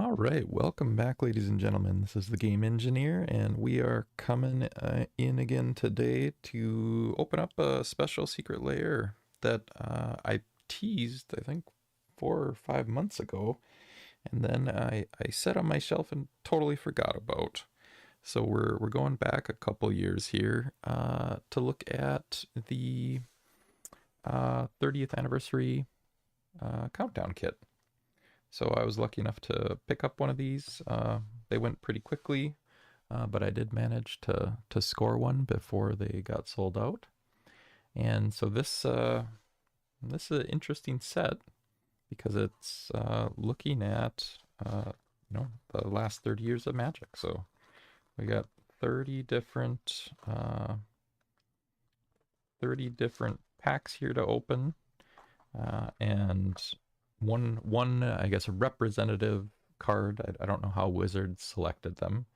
All right, welcome back, ladies and gentlemen. This is the Game Engineer, and we are coming in again today to open up a special secret layer that I teased, I think, 4 or 5 months ago, and then I set on my shelf and totally forgot about. So we're going back a couple years here to look at the 30th anniversary countdown kit. So I was lucky enough to pick up one of these. They went pretty quickly, but I did manage to score one before they got sold out. And so this is an interesting set because it's looking at the last 30 years of Magic. So we got 30 different 30 different packs here to open, and one I guess a representative card. I don't know how Wizards selected them,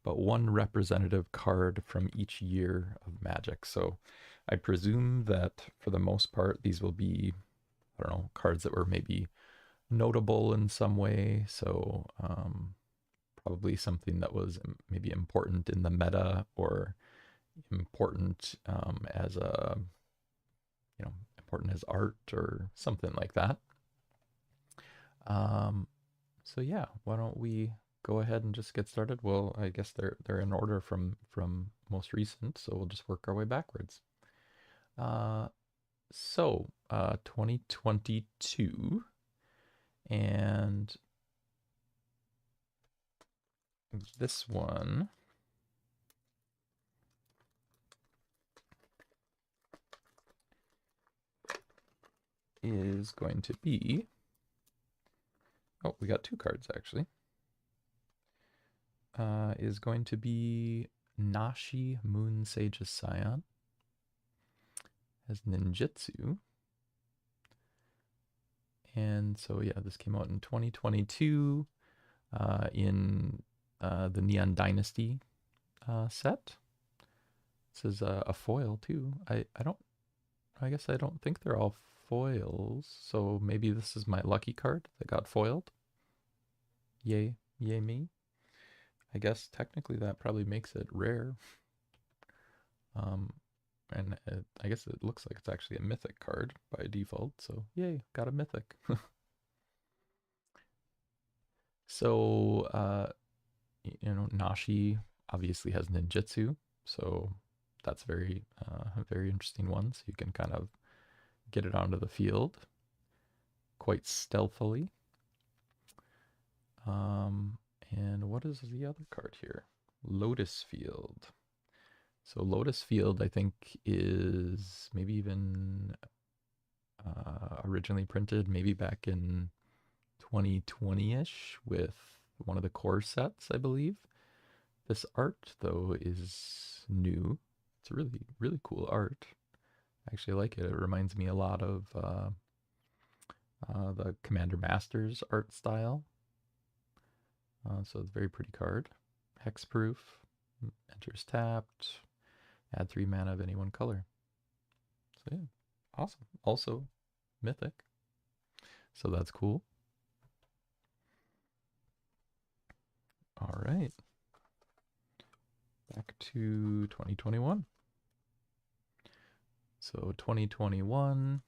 but one representative card from each year of Magic. So I presume that for the most part these will be, I don't know, cards that were maybe notable in some way. So probably something that was maybe important in the meta, or important as a important as art or something like that. Um, so yeah, why don't we go ahead and just get started? Well, I guess they're in order from most recent, so we'll just work our way backwards. Uh, 2022, and this one is going to be. Oh, we got two cards actually. Is going to be Nashi Moon Sage's Scion as ninjutsu. And so yeah, this came out in 2022 in the Neon Dynasty set. This is a foil too. I guess I don't think they're all foils, so maybe this is my lucky card that got foiled. Yay, yay me. I guess technically that probably makes it rare. Um, and I guess it looks like it's actually a mythic card by default, so yay, got a mythic. So, Nashi obviously has ninjutsu, so that's a very interesting one. So you can kind of get it onto the field quite stealthily. Um, and what is the other card here? Lotus Field. So Lotus Field, I think, is maybe even originally printed maybe back in 2020-ish with one of the core sets, I believe. This art, though, is new. It's really, really cool art. I actually like it. It reminds me a lot of the Commander Masters art style. So it's a very pretty card. Hexproof, enters tapped, add 3 mana of any one color. So yeah, awesome. Also mythic. So that's cool. All right. Back to 2021. So 2021,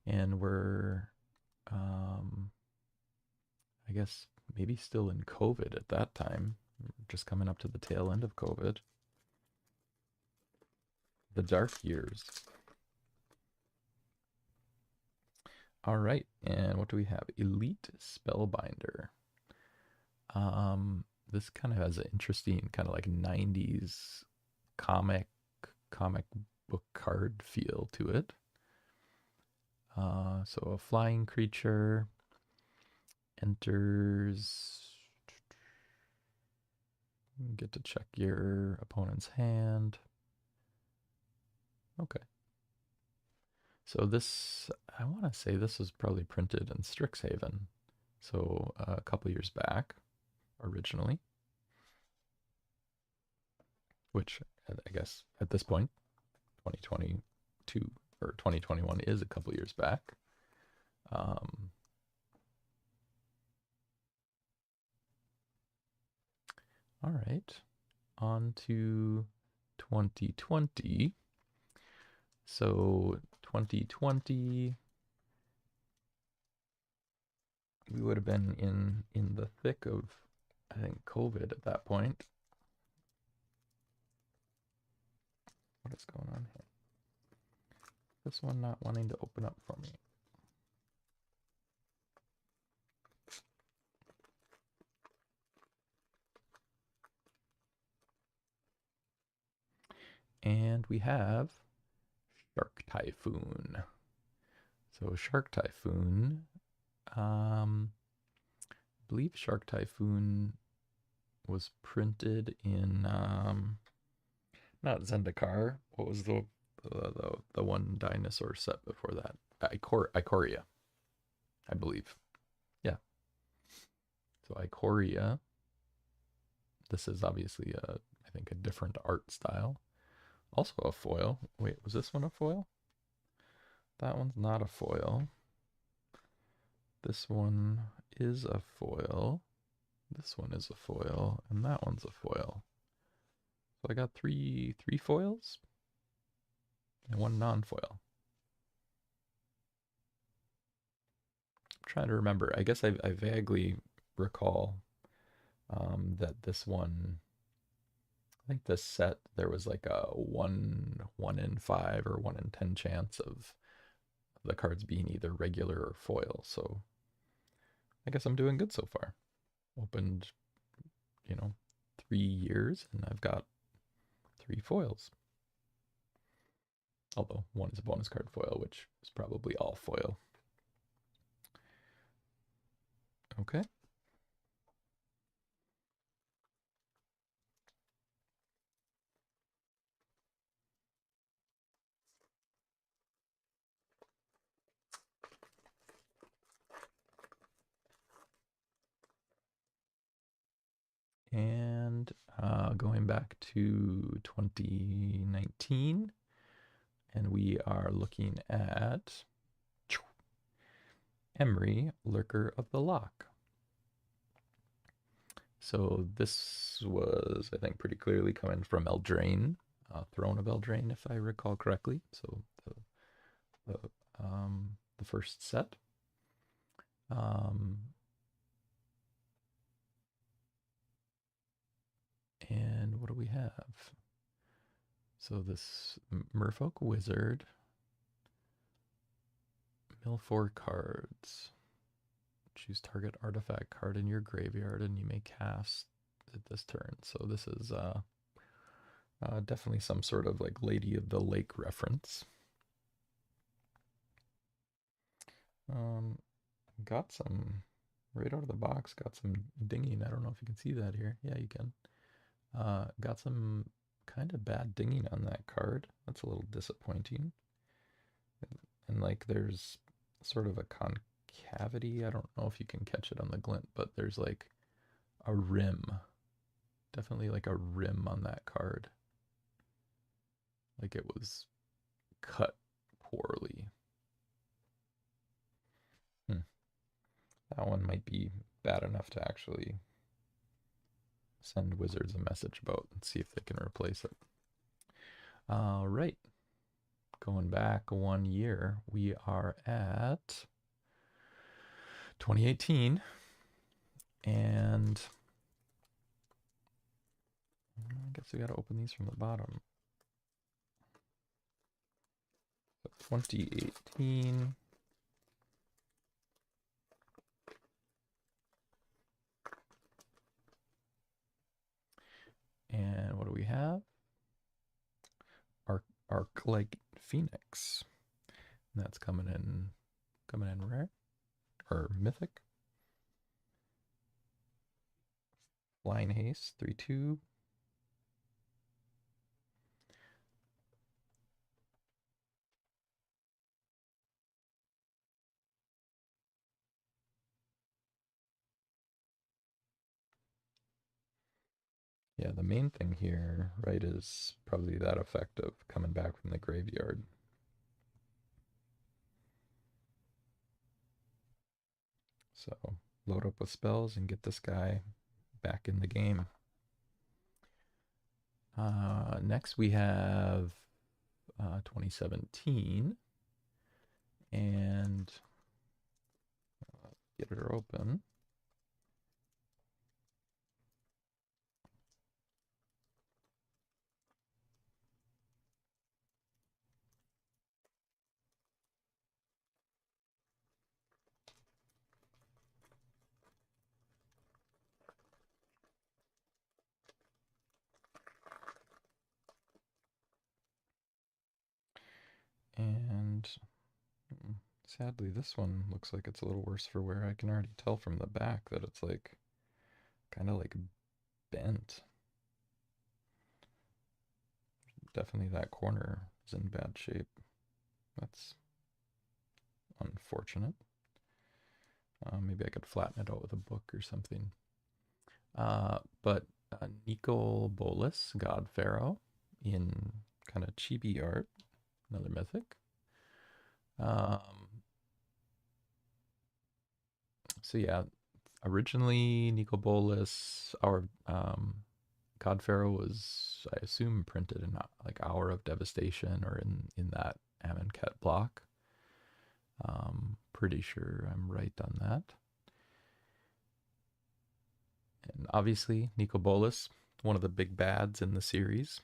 and we're, I guess, maybe still in COVID at that time, just coming up to the tail end of COVID. The dark years. All right, and what do we have? Elite Spellbinder. This kind of has an interesting kind of like 90s comic comic book card feel to it. So a flying creature enters. You get to check your opponent's hand. Okay. So this, I want to say this was probably printed in Strixhaven. So a couple years back, originally. Which I guess at this point, 2022 or 2021 is a couple years back. Um, All right. On to 2020. So 2020, we would have been in the thick of, I think, COVID at that point. What is going on here? This one not wanting to open up for me. And we have Shark Typhoon. So Shark Typhoon, I believe Shark Typhoon was printed in not Zendikar. What was the one dinosaur set before that? Ikoria, I believe. Yeah. So Ikoria. This is obviously I think a different art style. Also a foil. Wait, was this one a foil? That one's not a foil. This one is a foil. This one is a foil, and that one's a foil. So I got three foils and one non-foil. I'm trying to remember. I guess I vaguely recall that this one. I think this set there was like a one in 5 or 1 in 10 chance of the cards being either regular or foil. So I guess I'm doing good so far. Opened, you know, 3 years and I've got 3 foils. Although one is a bonus card foil, which is probably all foil. Okay. And going back to 2019, and we are looking at Emery, Lurker of the Loch. So this was, I think, pretty clearly coming from Eldraine, Throne of Eldraine, if I recall correctly. So the, the first set. And what do we have? So this Merfolk Wizard, mill 4 cards. Choose target artifact card in your graveyard and you may cast it this turn. So this is definitely some sort of like Lady of the Lake reference. Got some, right out of the box, got some dinging. I don't know if you can see that here. Yeah, you can. Got some kind of bad dinging on that card. That's a little disappointing. And like there's sort of a concavity. I don't know if you can catch it on the glint, but there's like a rim. Definitely like a rim on that card. Like it was cut poorly. That one might be bad enough to actually send Wizards a message about and see if they can replace it. All right. Going back 1 year, we are at 2018. And I guess we got to open these from the bottom. So 2018. And what do we have? Arc like Phoenix. And that's coming in rare or mythic. Flying Haste 3/2. Yeah, the main thing here, right, is probably that effect of coming back from the graveyard. So load up with spells and get this guy back in the game. Next we have 2017, and get her open. And sadly, this one looks like it's a little worse for wear. I can already tell from the back that it's like kind of like bent. Definitely that corner is in bad shape. That's unfortunate. Maybe I could flatten it out with a book or something. But Nicol Bolas, God Pharaoh, in kind of chibi art, another mythic. So yeah, originally Nicol Bolas, our God Pharaoh was, I assume, printed in like Hour of Devastation or in that Amonkhet block. Pretty sure I'm right on that. And obviously, Nicol Bolas, one of the big bads in the series.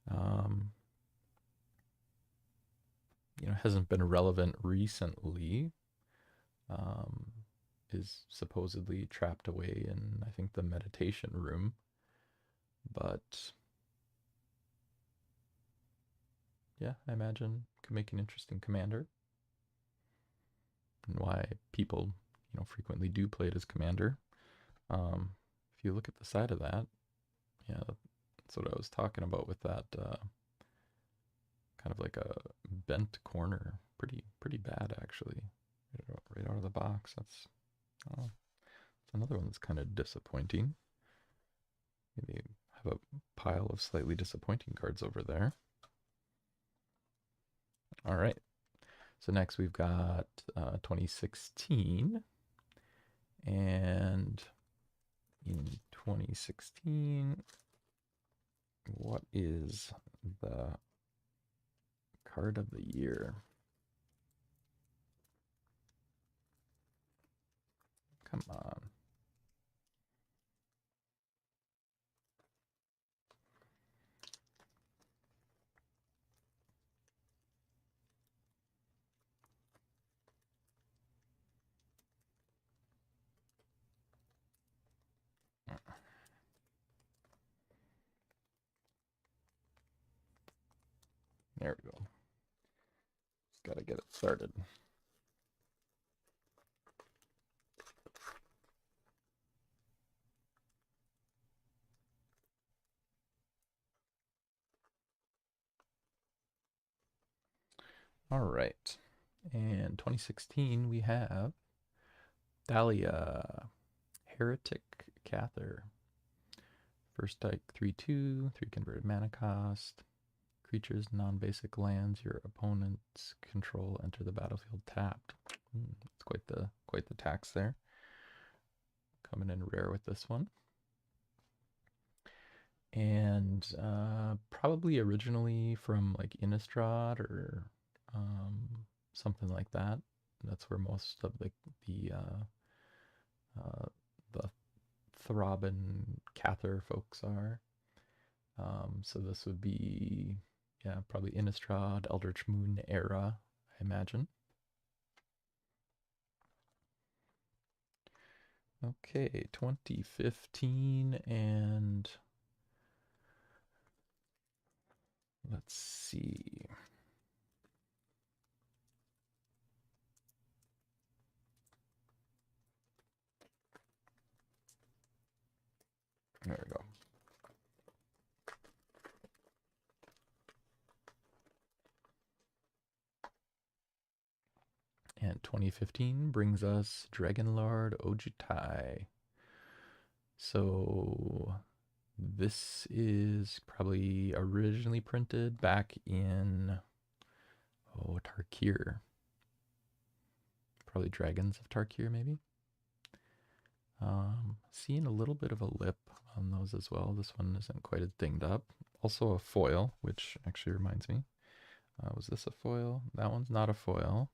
Um, hasn't been relevant recently. Um, is supposedly trapped away in, I think, the meditation room. But yeah, I imagine could make an interesting commander, and why people, frequently do play it as commander. If you look at the side of that, yeah, that's what I was talking about with that kind of like a bent corner. Pretty bad actually. Right out of the box. That's another one that's kind of disappointing. Maybe have a pile of slightly disappointing cards over there. All right. So next we've got 2016. And in 2016, what is the card of the year? Come on. There we go. Just got to get it started. All right. And 2016, we have Thalia, Heretic Cather. First strike 3/2, 3 converted mana cost. Creatures, non-basic lands your opponents control enter the battlefield tapped. It's quite the tax there. Coming in rare with this one. And probably originally from like Innistrad or something like that. That's where most of the Throbbing Cather folks are. So this would be, yeah, probably Innistrad, Eldritch Moon era, I imagine. Okay, 2015, and let's see. There we go. And 2015 brings us Dragonlord Ojutai. So this is probably originally printed back in, Tarkir. Probably Dragons of Tarkir, maybe. Seeing a little bit of a lip on those as well. This one isn't quite as dinged up. Also a foil, which actually reminds me. Was this a foil? That one's not a foil.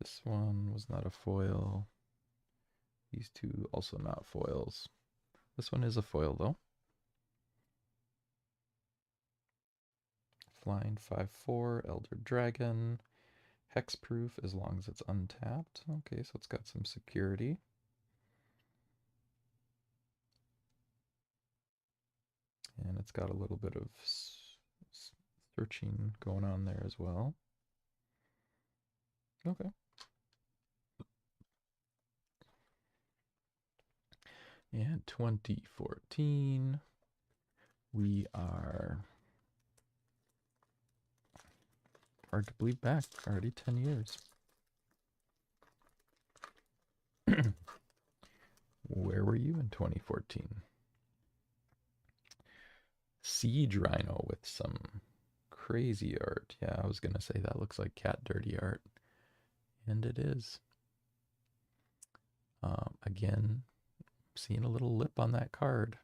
This one was not a foil. These two also not foils. This one is a foil though. Flying 5/4, Elder Dragon. Hexproof as long as it's untapped. Okay, so it's got some security. And it's got a little bit of searching going on there as well. Okay. And 2014, we are, hard to believe back, already 10 years. Where were you in 2014? Siege Rhino with some crazy art. Yeah, I was going to say that looks like cat dirty art. And it is. Again, seeing a little lip on that card.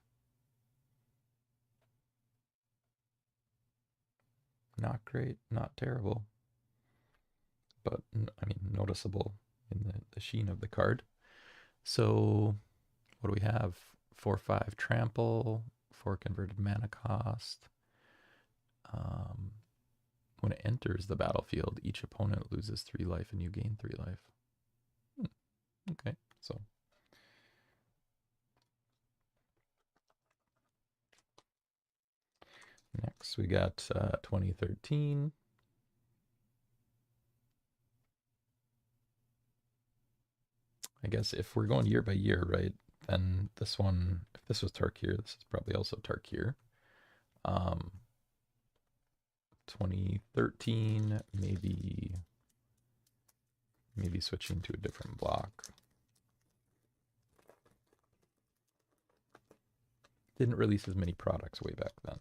Not great, not terrible. But, I mean, noticeable in the sheen of the card. So, what do we have? 4/5 trample, 4 converted mana cost. When it enters the battlefield, each opponent loses 3 life and you gain 3 life. Okay, so. Next, we got 2013. I guess if we're going year by year, right, then this one, if this was Tarkir, this is probably also Tarkir. 2013, maybe switching to a different block. Didn't release as many products way back then.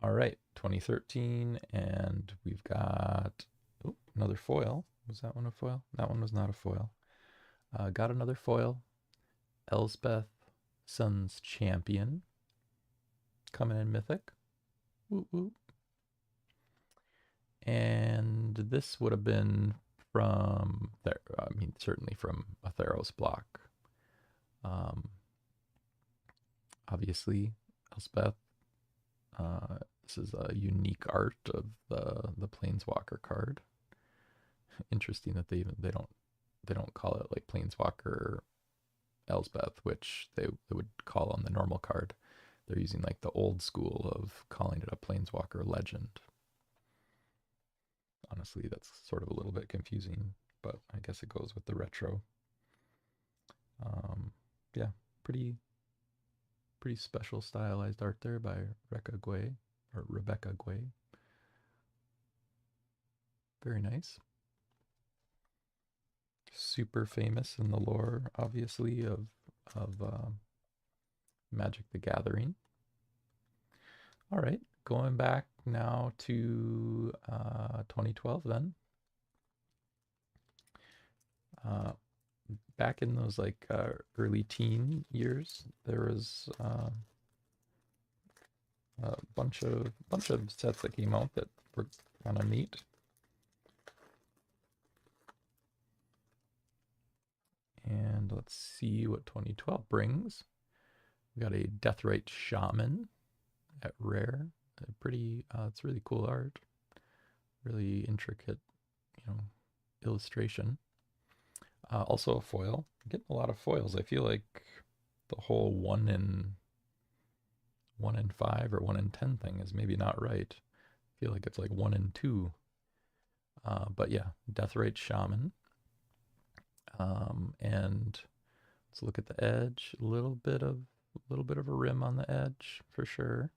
All right, 2013, and we've got another foil. Was that one a foil? That one was not a foil. Got another foil. Elspeth, Sun's Champion, coming in Mythic. Woo woo. And this would have been from, certainly from a Theros block. Obviously, Elspeth. This is a unique art of the Planeswalker card. Interesting that they don't call it like Planeswalker Elspeth, which they would call on the normal card. They're using like the old school of calling it a Planeswalker legend. Honestly, that's sort of a little bit confusing, but I guess it goes with the retro. Yeah, pretty special stylized art there by Rebecca Guay. Very nice. Super famous in the lore, obviously, of Magic the Gathering. All right, going back now to 2012 then. Back in those like early teen years, there was a bunch of sets that came out that were kind of neat. And let's see what 2012 brings. We got a Deathrite Shaman at Rare. It's really cool art. Really intricate, illustration. Also a foil. I'm getting a lot of foils. I feel like the whole 1 in 5 or 1 in 10 thing is maybe not right. I feel like it's like 1 in 2. But yeah, Deathrite Shaman. And let's look at the edge. A little bit of a rim on the edge for sure.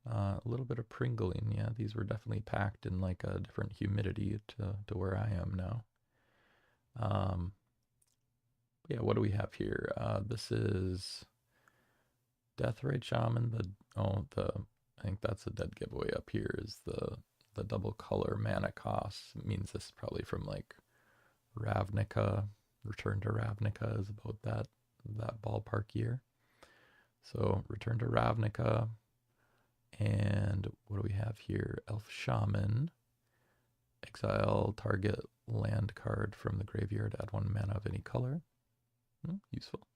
A little bit of pringling. Yeah, these were definitely packed in like a different humidity to where I am now. Yeah, what do we have here? This is Deathrite Shaman. I think that's a dead giveaway up here. Is the double color mana cost. It means this is probably from like Ravnica, Return to Ravnica is about that ballpark year. So Return to Ravnica, and what do we have here? Elf Shaman. Exile target land card from the graveyard, add 1 mana of any color. Useful.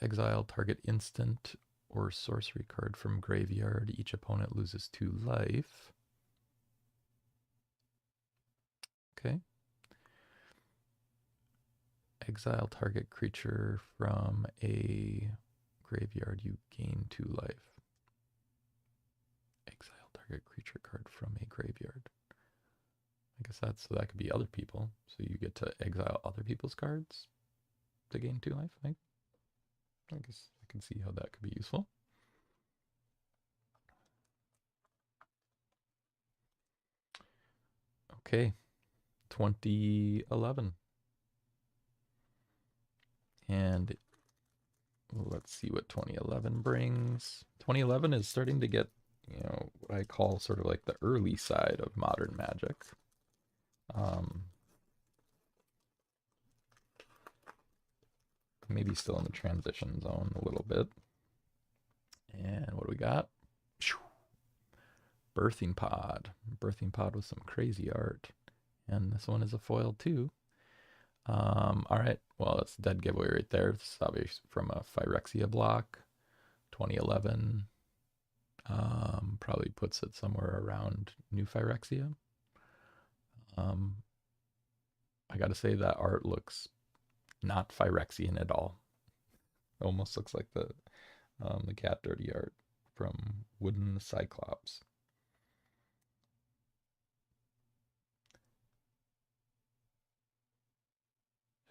Exile target instant or sorcery card from graveyard. Each opponent loses 2 life. Okay. Exile target creature from a graveyard, you gain 2 life. Exile target creature card from a graveyard. I guess that could be other people. So you get to exile other people's cards to gain 2 life. I guess I can see how that could be useful. Okay, 2011. And let's see what 2011 brings. 2011 is starting to get, what I call sort of like the early side of modern Magic. Maybe still in the transition zone a little bit. And what do we got? Birthing Pod. Birthing Pod with some crazy art. And this one is a foil too. All right, well, it's a dead giveaway right there. This is obviously from a Phyrexia block, 2011. Probably puts it somewhere around New Phyrexia. I gotta say that art looks not Phyrexian at all. It almost looks like the cat dirty art from Wooden Cyclops.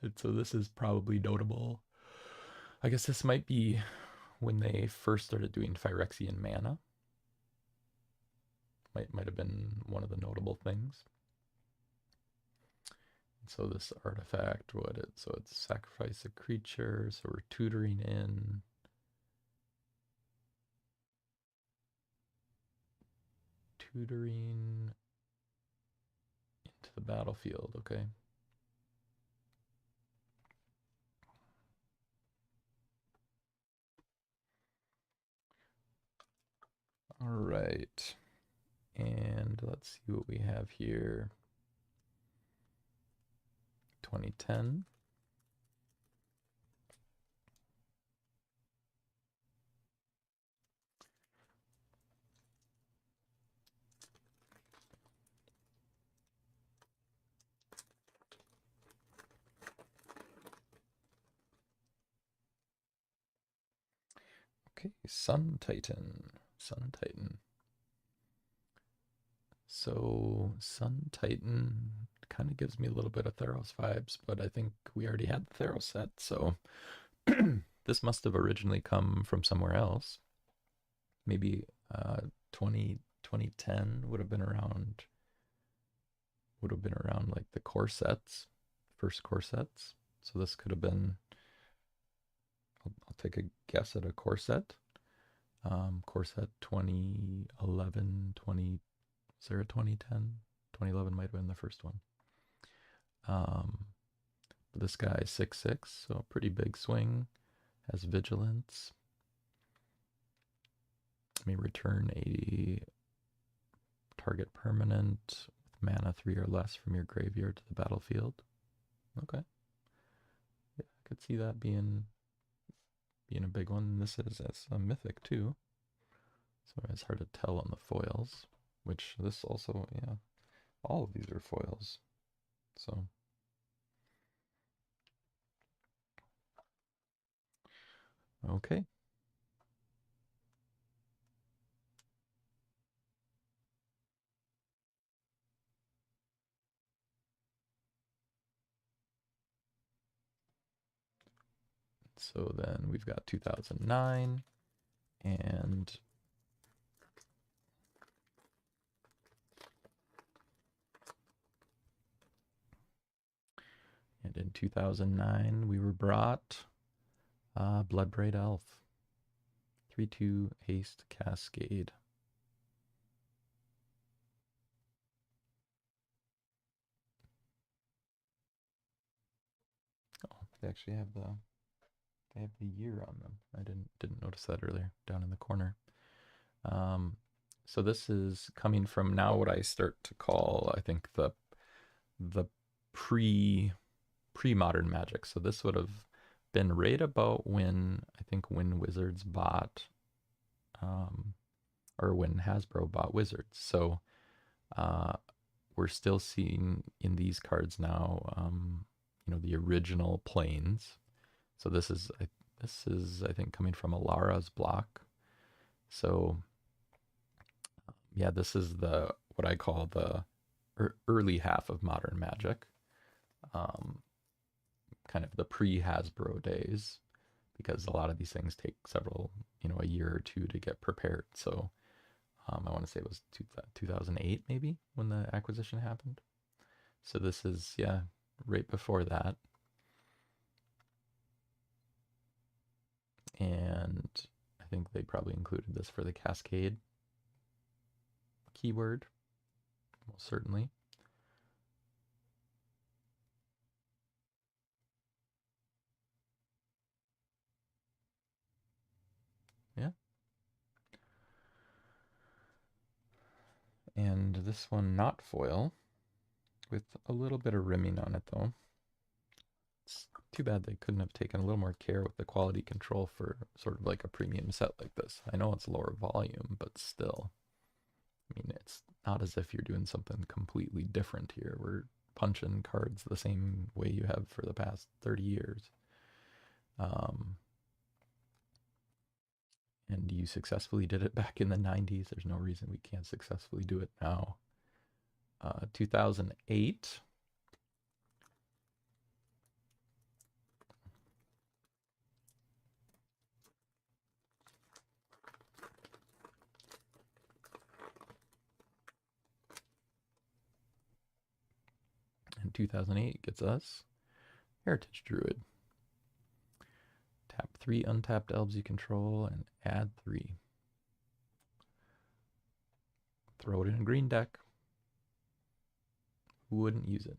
And so this is probably notable. I guess this might be when they first started doing Phyrexian mana. Might have been one of the notable things. So this artifact, so it's sacrifice a creature, so we're tutoring in. Tutoring into the battlefield, okay. All right. And let's see what we have here. 2010. Okay, Sun Titan. Sun Titan. So Sun Titan kind of gives me a little bit of Theros vibes, but I think we already had the Theros set, so this must have originally come from somewhere else. Maybe 2010 would have been around like the core sets, first core sets. So this could have been, I'll take a guess at a core set. Core set 2011, 20, is there a 2010? 2011 might have been the first one. This guy is 6/6, so pretty big swing, has vigilance. May return a target permanent with mana 3 or less from your graveyard to the battlefield. Okay. Yeah, I could see that being a big one. This is a mythic too, so it's hard to tell on the foils. Which this also, yeah, all of these are foils. So okay. So then we've got 2009 and in 2009 we were brought Bloodbraid Elf. 3/2 haste cascade. They actually have the year on them. I didn't notice that earlier down in the corner. Um, so this is coming from now what I start to call, I think, the pre pre modern Magic. So this would have been right about when I think when Wizards bought, um, or when Hasbro bought Wizards. So uh, we're still seeing in these cards now, the original planes. So this is I think coming from Alara's block. So yeah, this is the what I call the early half of modern Magic, um, kind of the pre-Hasbro days, because a lot of these things take several, a year or two to get prepared. So I want to say it was 2008 maybe when the acquisition happened. So this is, yeah, right before that. And I think they probably included this for the Cascade keyword, most certainly. Yeah. And this one not foil with a little bit of rimming on it though. It's too bad they couldn't have taken a little more care with the quality control for sort of like a premium set like this. I know it's lower volume, but still. I mean, it's not as if you're doing something completely different here. We're punching cards the same way you have for the past 30 years. Um, and you successfully did it back in the 90s. There's no reason we can't successfully do it now. 2008. And 2008 gets us Heritage Druid. Tap 3 untapped elves you control and add 3. Throw it in a green deck. Who wouldn't use it?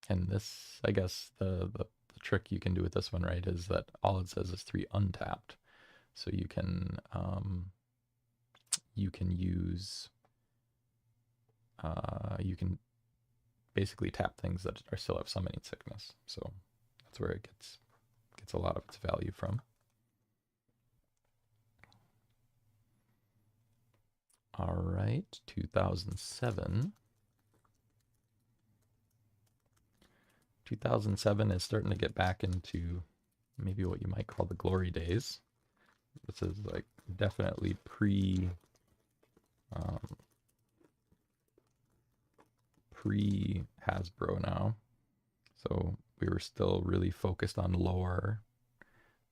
And this, I guess, the trick you can do with this one, right, is that all it says is 3 untapped. So you can use you can basically tap things that are still have summoning sickness. So that's where it gets a lot of its value from. All right, 2007. 2007 is starting to get back into maybe what you might call the glory days. This is like definitely um, pre Hasbro now. So we were still really focused on lore.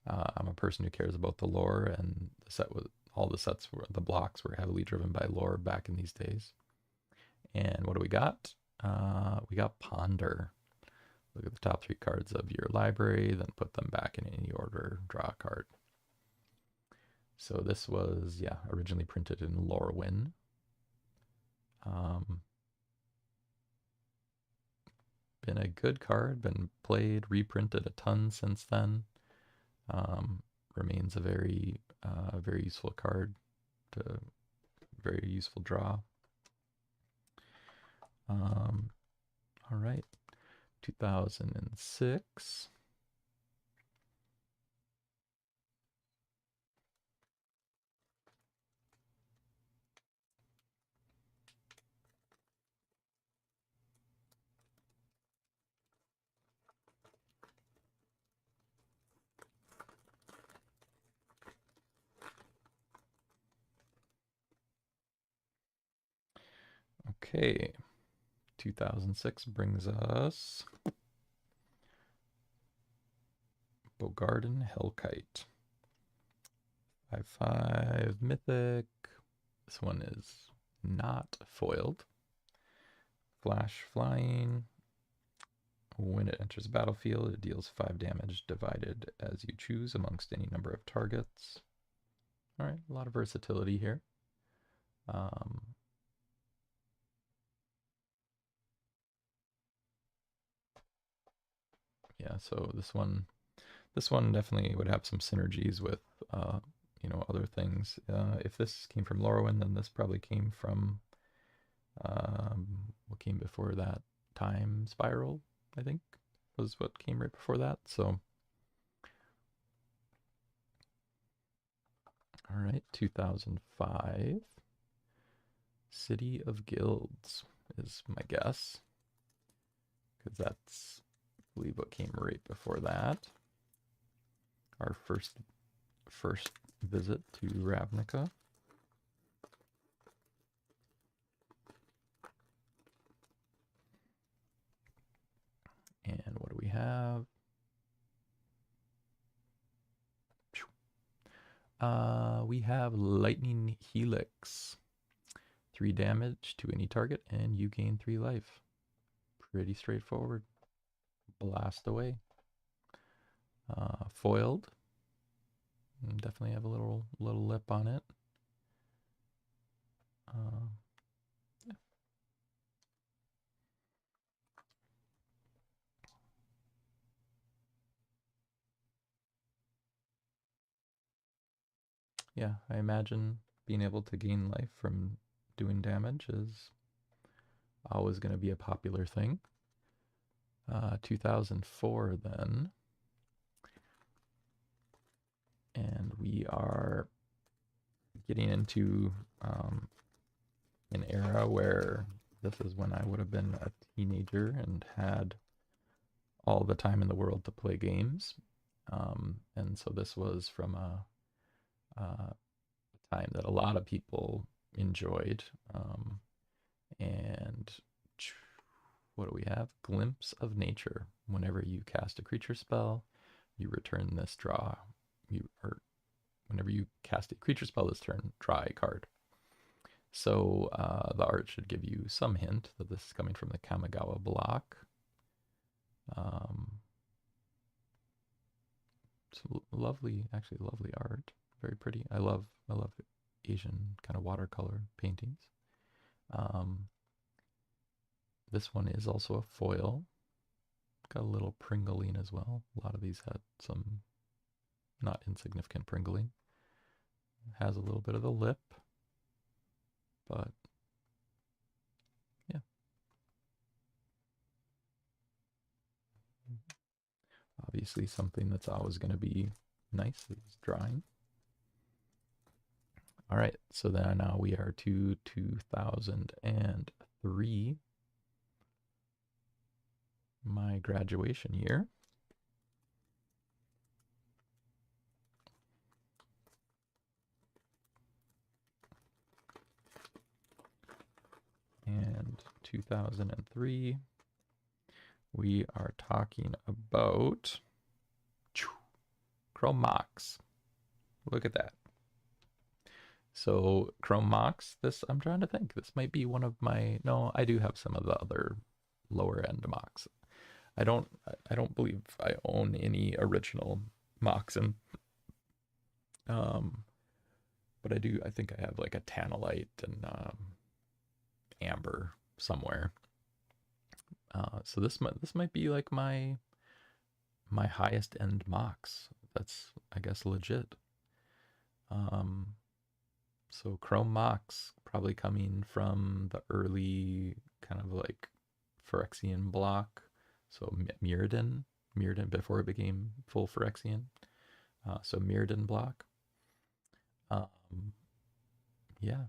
I'm a person who cares about the lore, and the blocks were heavily driven by lore back in these days. And what do we got? We got Ponder. Look at the top 3 cards of your library, then put them back in any order, draw a card. So this was, yeah, originally printed in Lorwyn. Been a good card, been played, reprinted a ton since then. Remains a very useful card, to very useful draw. All right, 2006. Okay, 2006 brings us Bogarden Hellkite. 5/5 mythic. This one is not foiled. Flash flying. When it enters the battlefield, it deals 5 damage divided as you choose amongst any number of targets. All right, a lot of versatility here. Um, yeah, so this one definitely would have some synergies with other things. If this came from Lorwyn, then this probably came from what came before that? Time Spiral, I think, was what came right before that. So, all right, 2005, City of Guilds is my guess, because that's, I believe, what came right before that. Our first visit to Ravnica. And what do we have? We have Lightning Helix. 3 damage to any target, and you gain 3 life. Pretty straightforward. Blast away. Foiled. Definitely have a little lip on it. Yeah. Yeah, I imagine being able to gain life from doing damage is always going to be a popular thing. 2004 then. And we are getting into an era where this is when I would have been a teenager and had all the time in the world to play games. And so this was from a time that a lot of people enjoyed. And what do we have? Glimpse of Nature. Whenever you cast a creature spell, you return this draw. Whenever you cast a creature spell this turn, draw a card. So the art should give you some hint that this is coming from the Kamigawa block. It's lovely, actually lovely art. Very pretty. I love Asian kind of watercolor paintings. This one is also a foil. Got a little pringling as well. A lot of these had some not insignificant pringling. Has a little bit of the lip, but yeah. Obviously something that's always going to be nice is drawing. All right, so then now we are to 2003, my graduation year. And 2003, we are talking about Chrome Mox. Look at that. So Chrome Mox, this, I'm trying to think. This might be one of my, no, I do have some of the other lower end Mox. I don't believe I own any original Moxen. But I think I have like a Tanalite and Amber somewhere. So this might be like my highest end Mox. That's, I guess, legit. Um, so Chrome Mox probably coming from the early kind of like Phyrexian block. So Mirrodin before it became full Phyrexian. So Mirrodin block. Yeah.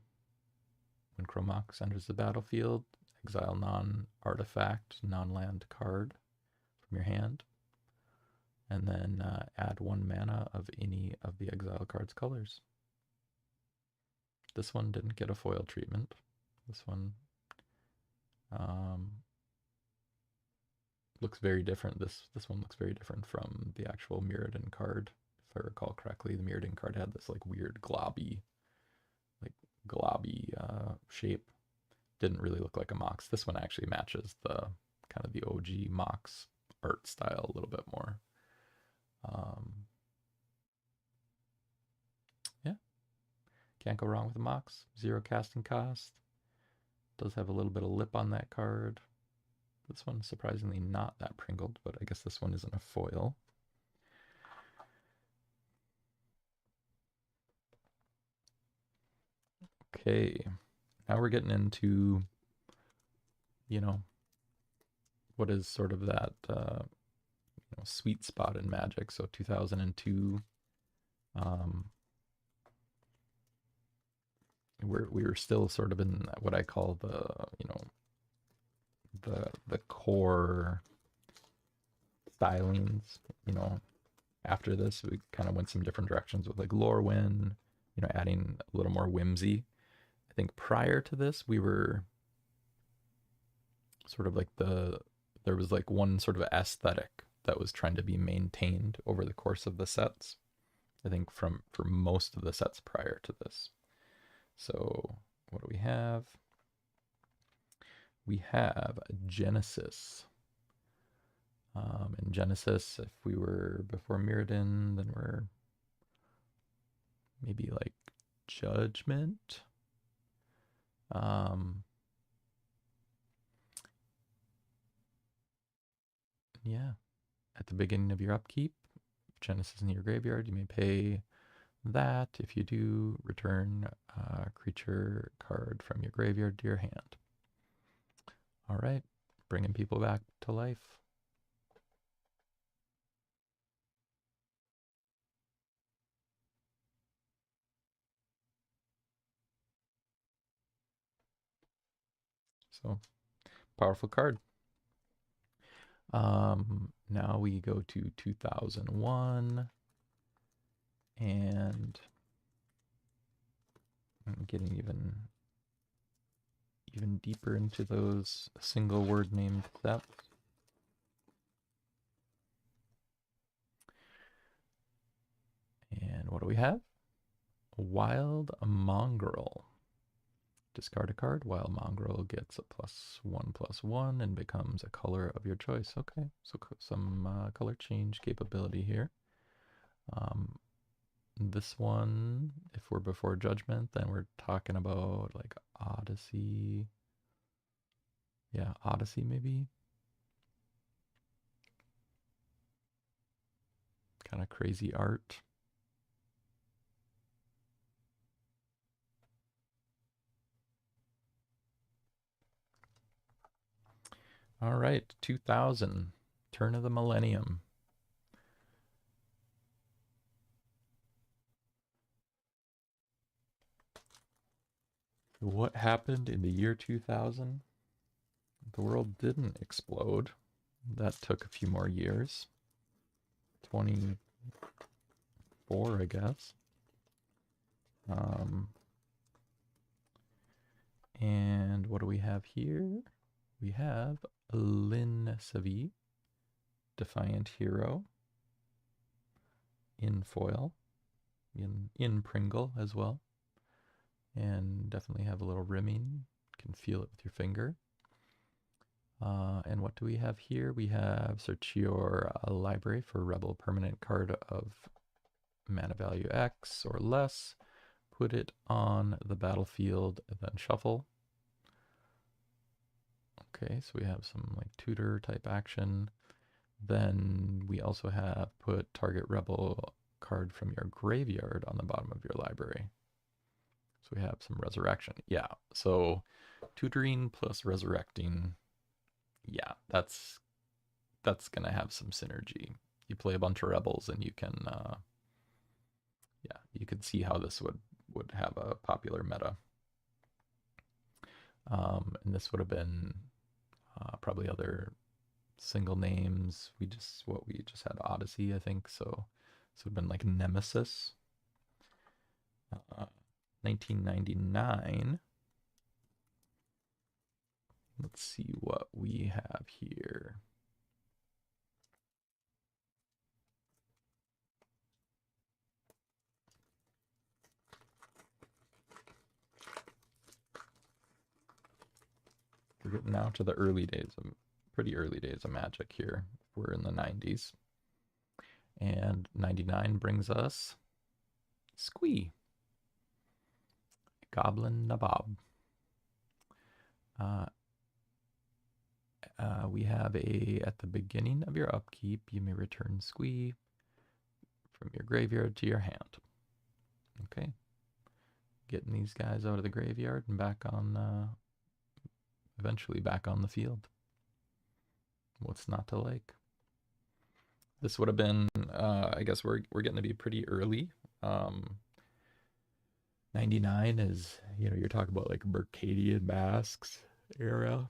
When Chrome Mox enters the battlefield, exile non-artifact, non-land card from your hand, and then add 1 mana of any of the exile card's colors. This one didn't get a foil treatment. This one looks very different. This one looks very different from the actual Mirrodin card. If I recall correctly, the Mirrodin card had this like weird globby shape. Didn't really look like a Mox. This one actually matches the kind of the OG Mox art style a little bit more. Yeah. Can't go wrong with a Mox. 0 casting cost. Does have a little bit of lip on that card. This one's surprisingly not that pringled, but I guess this one isn't a foil. Okay, now we're getting into, you know, what is sort of that sweet spot in Magic. So 2002, we were still sort of in what I call the core stylings. After this, we kind of went some different directions with like Lorwyn, adding a little more whimsy. I think prior to this, we were sort of like there was like one sort of aesthetic that was trying to be maintained over the course of the sets. I think for most of the sets prior to this. So what do we have? We have Genesis. In Genesis, if we were before Mirrodin, then we're maybe like Judgment. Yeah. At the beginning of your upkeep, Genesis in your graveyard, you may pay that. If you do, return a creature card from your graveyard to your hand. All right, bringing people back to life. So, powerful card. Now we go to 2001, and I'm getting even deeper into those single word named sets. And what do we have? Wild Mongrel. Discard a card. Wild Mongrel gets a +1/+1 and becomes a color of your choice. Okay, so some color change capability here. This one, if we're before Judgment, then we're talking about like Odyssey. Yeah, Odyssey maybe. Kind of crazy art. All right, 2000, turn of the millennium. What happened in the year 2000? The world didn't explode. That took a few more years. 24, I guess. And what do we have here? We have Lynn Savy, Defiant Hero, in foil, in Pringle as well. And definitely have a little rimming. Can feel it with your finger. And what do we have here? We have search your library for Rebel permanent card of mana value X or less. Put it on the battlefield and then shuffle. Okay, so we have some like tutor type action. Then we also have put target Rebel card from your graveyard on the bottom of your library. So we have some resurrection. Yeah, so tutoring plus resurrecting. Yeah, that's gonna have some synergy. You play a bunch of rebels, and you can, yeah, you can see how this would have a popular meta. And this would have been probably other single names. We just had Odyssey, I think. So it would have been like Nemesis. 1999. Let's see what we have here. We're getting now to the pretty early days of Magic here. We're in the 90s. And 99 brings us Squee. Goblin Nabob. Uh, we have at the beginning of your upkeep, you may return Squee from your graveyard to your hand. Okay. Getting these guys out of the graveyard and back on, eventually back on the field. What's not to like? This would have been, I guess we're getting to be pretty early. 99 is, you're talking about like Mercadian Masks era,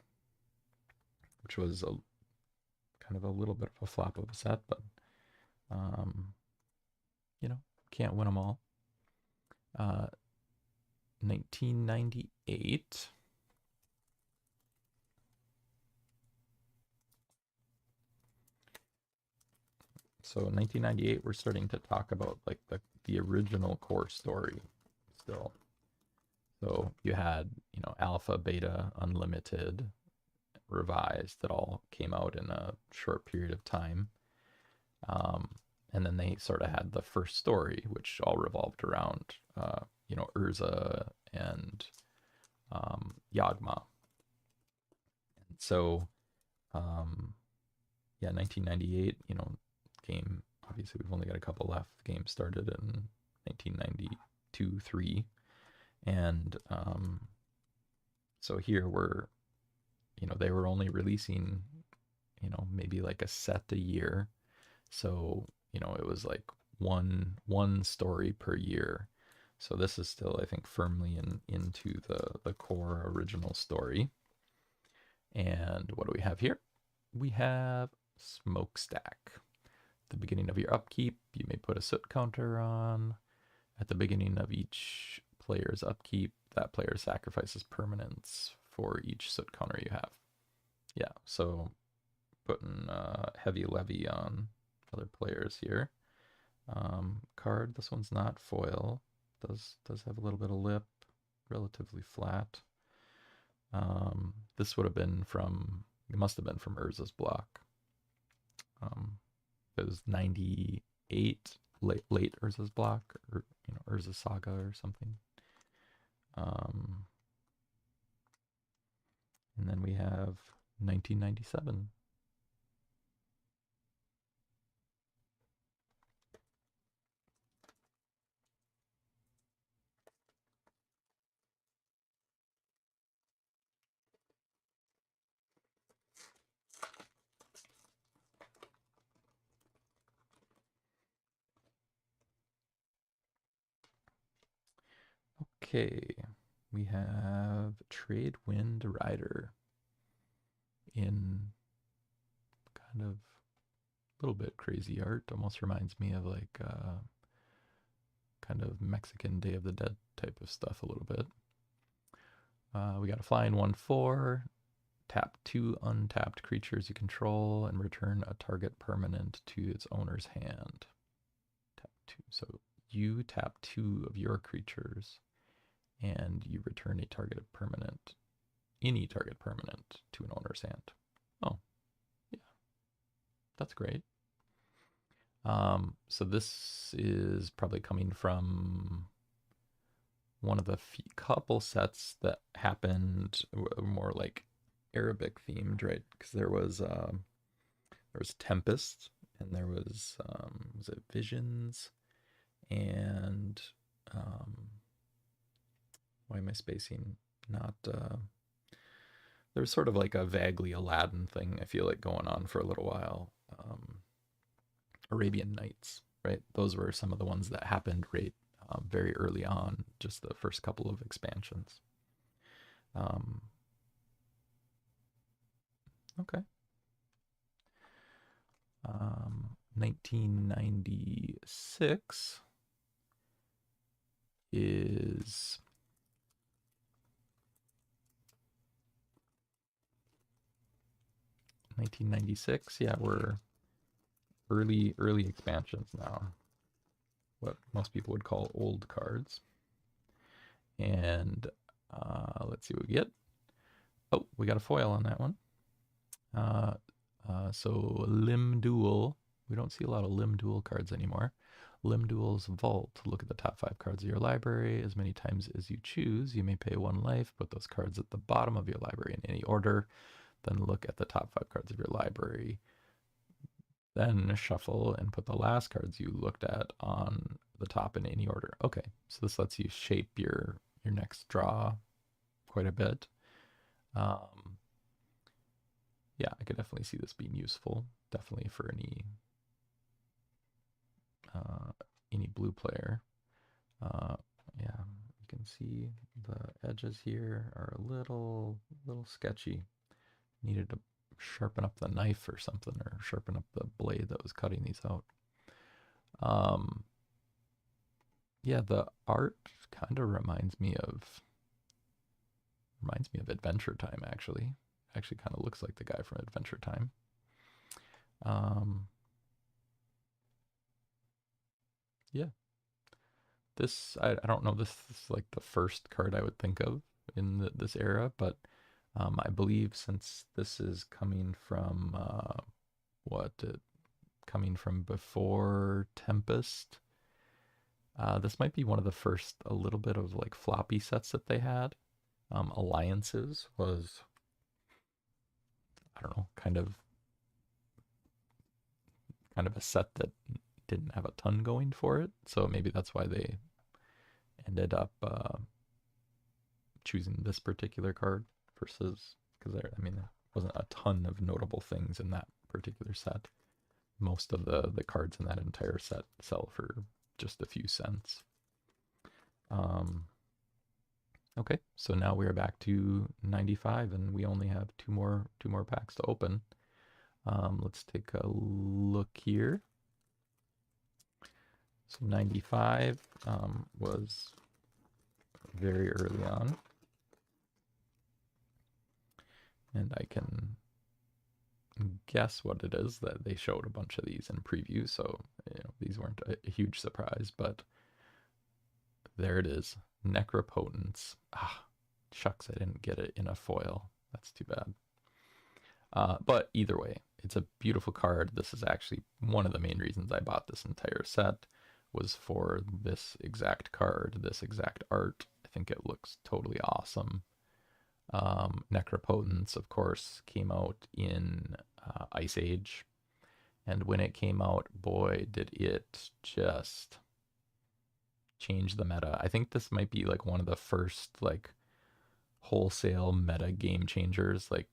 which was kind of a little bit of a flop of a set, but um, can't win them all. 1998. So 1998, we're starting to talk about like the original core story still. So you had, Alpha, Beta, Unlimited, Revised that all came out in a short period of time. And then they sort of had the first story, which all revolved around, Urza and Yagma. And so, yeah, 1998, game, obviously we've only got a couple left. The game started in 1992-3. And so here they were only releasing, maybe like a set a year. So, it was like one story per year. So this is still, I think, firmly into the core original story. And what do we have here? We have Smokestack. At the beginning of your upkeep, you may put a soot counter on. At the beginning of each player's upkeep, that player sacrifices permanents for each soot counter you have. Yeah, so putting heavy levy on other players here. Card, this one's not foil. Does have a little bit of lip, relatively flat. This would have been it must have been from Urza's block. It was 98, late Urza's block, or Urza Saga or something. And then we have 1997. Okay, we have Trade Wind Rider in kind of a little bit crazy art. Almost reminds me of like kind of Mexican Day of the Dead type of stuff a little bit. We got a flying 1/4. Tap 2 untapped creatures you control and return a target permanent to its owner's hand. Tap 2. So you tap 2 of your creatures and you return any target permanent to an owner's hand. Oh, yeah, that's great. So this is probably coming from one of the couple sets that happened more like Arabic themed, right? Because there was Tempest, and there was it Visions, and why am I spacing? Not there's sort of like a vaguely Aladdin thing, I feel like, going on for a little while. Arabian Nights, right? Those were some of the ones that happened right very early on, just the first couple of expansions. Okay. 1996 is 1996. Yeah, we're early expansions now. What most people would call old cards. And let's see what we get. Oh, we got a foil on that one. So Limb Duel. We don't see a lot of Limb Duel cards anymore. Limb Duel's Vault. Look at the top 5 cards of your library. As many times as you choose, you may pay 1 life. Put those cards at the bottom of your library in any order. Then look at the top 5 cards of your library. Then shuffle and put the last cards you looked at on the top in any order. Okay, so this lets you shape your next draw quite a bit. Yeah, I could definitely see this being useful. Definitely for any blue player. Yeah, you can see the edges here are a little sketchy. Needed to sharpen up the knife or something, or sharpen up the blade that was cutting these out. Yeah, the art kind of reminds me of Adventure Time, actually. Actually kind of looks like the guy from Adventure Time. Yeah, this I don't know, this is like the first card I would think of in this era, but I believe since this is coming from what coming from before Tempest, this might be one of the first a little bit of like floppy sets that they had. Alliances was, I don't know, kind of a set that didn't have a ton going for it, so maybe that's why they ended up choosing this particular card versus, because there wasn't a ton of notable things in that particular set. Most of the cards in that entire set sell for just a few cents. Okay, so now we are back to 95, and we only have two more packs to open. Let's take a look here. So 95 was very early on, and I can guess what it is that they showed a bunch of these in preview, so these weren't a huge surprise, but there it is. Necropotence. Ah, shucks, I didn't get it in a foil. That's too bad. But either way, it's a beautiful card. This is actually one of the main reasons I bought this entire set, was for this exact card, this exact art. I think it looks totally awesome. Necropotence, of course, came out in Ice Age. And when it came out, boy, did it just change the meta. I think this might be like one of the first like wholesale meta game changers. Like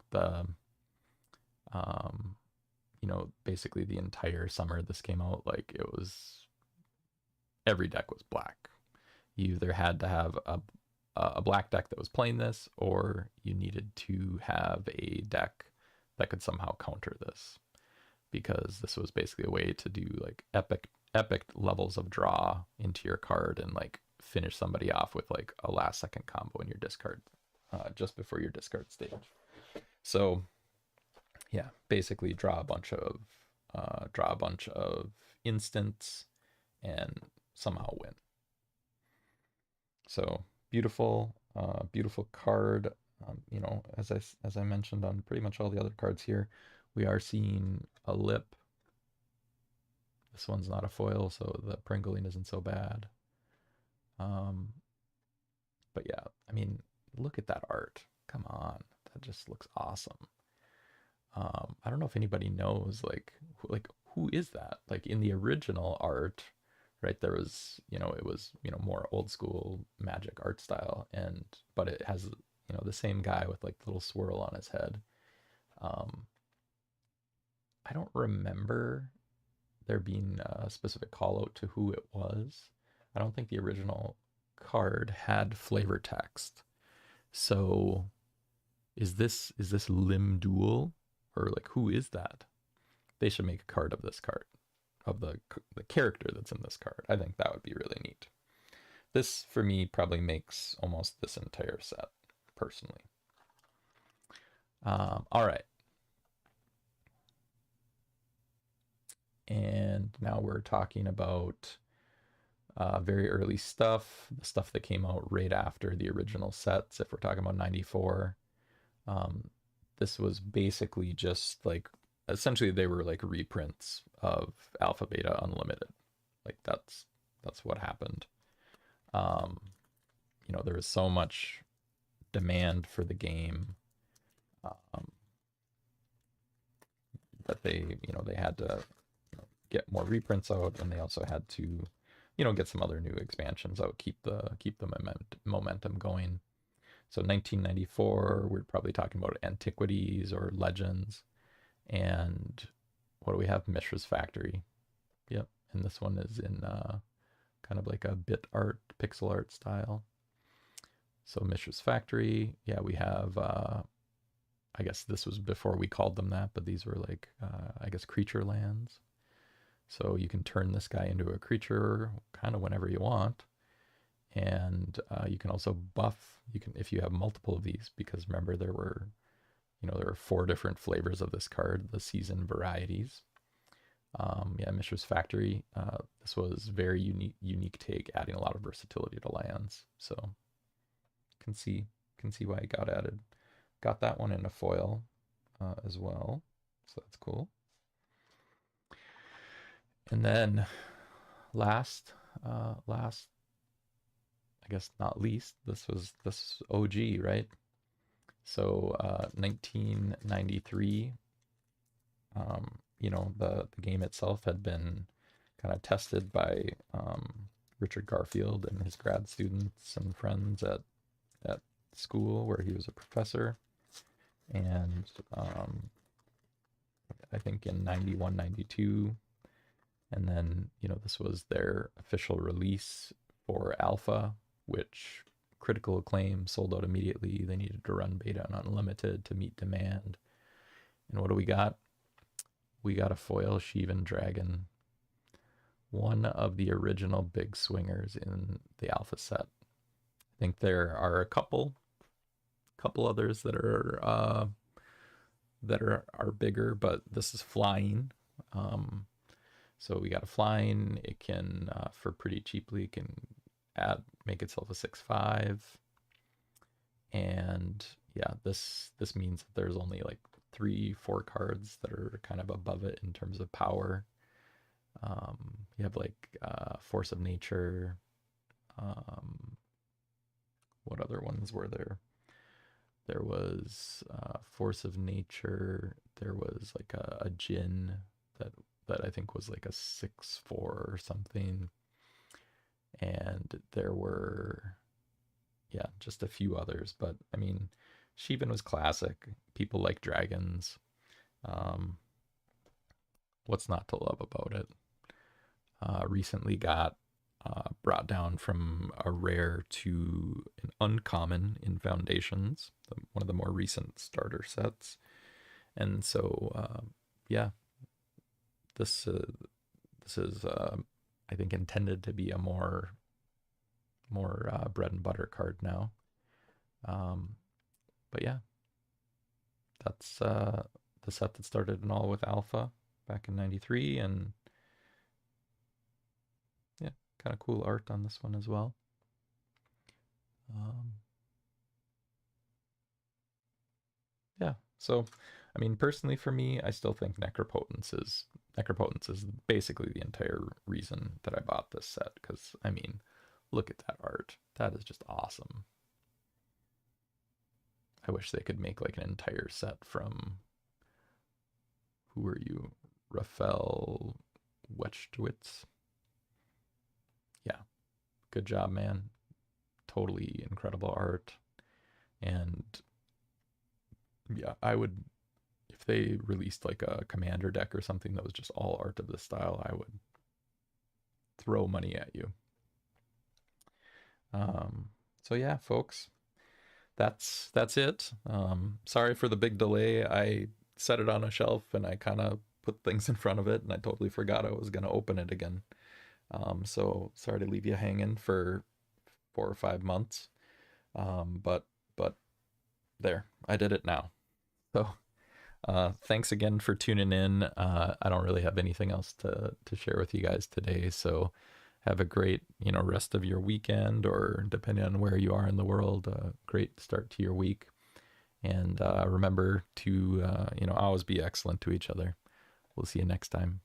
basically the entire summer this came out, like it was, every deck was black. You either had to have a black deck that was playing this, or you needed to have a deck that could somehow counter this, because this was basically a way to do like epic levels of draw into your card and like finish somebody off with like a last second combo in your discard, just before your discard stage. So yeah, basically draw a bunch of instants and somehow win. So beautiful, beautiful card. As I mentioned on pretty much all the other cards here, we are seeing a lip. This one's not a foil, so the Pringling isn't so bad. But yeah, look at that art. Come on, that just looks awesome. I don't know if anybody knows like who is that? Like in the original art, right? There was, it was, more old school Magic art style, but it has, the same guy with like the little swirl on his head. I don't remember there being a specific call out to who it was. I don't think the original card had flavor text. So is this Limb Duel, or like who is that? They should make a card of this card, of the character that's in this card. I think that would be really neat. This for me probably makes almost this entire set personally. All right. And now we're talking about very early stuff, the stuff that came out right after the original sets. If we're talking about 94, this was basically just like, essentially they were like reprints of Alpha Beta Unlimited, Like that's what happened. Um, there was so much demand for the game, um, that they had to get more reprints out, and they also had to, get some other new expansions out, keep the momentum going. So 1994, we're probably talking about Antiquities or Legends, and what do we have? Mishra's Factory. Yep, and this one is in kind of like a bit art, pixel art style. So Mishra's Factory, yeah, we have. I guess this was before we called them that, but these were like, I guess, creature lands. So you can turn this guy into a creature kind of whenever you want, and you can also buff. You can, if you have multiple of these, because remember there were 4 different flavors of this card, the season varieties. Yeah, Mishra's Factory. This was very unique take, adding a lot of versatility to lands. So can see why it got added. Got that one in a foil as well, so that's cool. And then last, I guess not least, this OG, right? So 1993, the game itself had been kind of tested by Richard Garfield and his grad students and friends at school where he was a professor. And I think in 91, 92, and then, this was their official release for Alpha, which critical acclaim, sold out immediately. They needed to run beta and unlimited to meet demand. And what do we got? We got a foil Shivan Dragon, one of the original big swingers in the Alpha set. I think there are a couple others that are bigger, but this is flying. So we got a flying. It can, for pretty cheaply, it can make itself a 6/5. And yeah, this means that there's only like 3-4 cards that are kind of above it in terms of power. You have like Force of Nature. What other ones were there? There was Force of Nature. There was like a Djinn that I think was like a 6/4 or something. And there were, yeah, just a few others. But I mean, Shivan was classic. People like dragons. What's not to love about it? Recently got brought down from a rare to an uncommon in Foundations, one of the more recent starter sets. And so, yeah, this is I think intended to be a more bread and butter card now. But yeah, that's the set that started and all with Alpha back in '93, and yeah, kind of cool art on this one as well. Yeah, so I mean, personally for me, I still think Necropotence is basically the entire reason that I bought this set, because I mean, look at that art. That is just awesome. I wish they could make like an entire set from, who are you? Raphael Wetschwitz. Yeah, good job, man. Totally incredible art. And yeah, I would, if they released like a commander deck or something that was just all art of this style, I would throw money at you. So yeah, folks, that's it. Sorry for the big delay. I set it on a shelf and I kind of put things in front of it, and I totally forgot I was gonna open it again. So sorry to leave you hanging for 4 or 5 months. But there, I did it now. So thanks again for tuning in. I don't really have anything else to share with you guys today. So have a great, rest of your weekend, or depending on where you are in the world, great start to your week. And remember to, always be excellent to each other. We'll see you next time.